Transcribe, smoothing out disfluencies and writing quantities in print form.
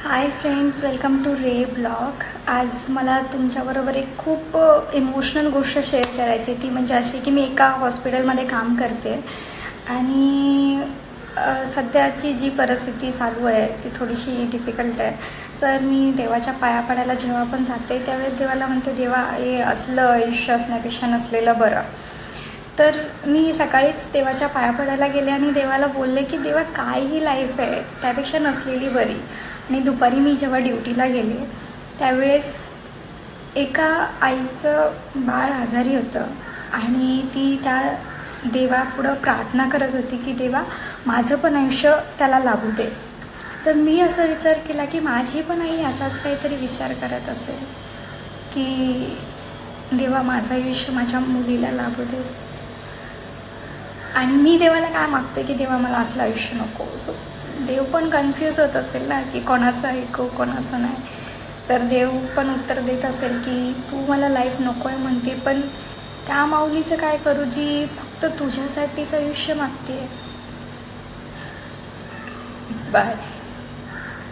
High friends, welcome to Ray blog. आज मला तुमच्याबरोबर एक खूप इमोशनल गोष्ट शेअर करायची. ती म्हणजे अशी की मी एका हॉस्पिटलमध्ये काम करते आणि सध्याची जी परिस्थिती चालू आहे ती थोडीशी डिफिकल्ट आहे. तर मी देवाच्या पाया पडायला जेव्हा पण जाते त्यावेळेस देवाला म्हणते, देवा हे असलं आयुष्य असण्यापेक्षा नसलेलं बरं. तर मी सकाळीच देवाच्या पाया पडायला गेले आणि देवाला बोलले की देवा काय ही लाईफ आहे, त्यापेक्षा नसलेली बरी. आणि दुपारी मी जेव्हा ड्युटीला गेले त्यावेळेस एका आईचं बाळ आजारी होतं आणि ती त्या देवापुढं प्रार्थना करत होती की देवा माझं पण आयुष्य त्याला लाभू दे. तर मी असा विचार केला की माझी पण आई असाच काहीतरी विचार करत असेल की देवा माझं आयुष्य माझ्या मुलीला लाभू दे. आणि मी देवाला काय मागते की देवा मला असलं आयुष्य नको. सो देव पण कन्फ्यूज होत असेल ना की कोणाचं ऐकू कोणाचं नाही. तर देव पण उत्तर देत असेल की तू मला लाईफ नको आहे म्हणते, पण त्या माऊलीचं काय करू जी फक्त तुझ्यासाठीच आयुष्य मागते. बाय.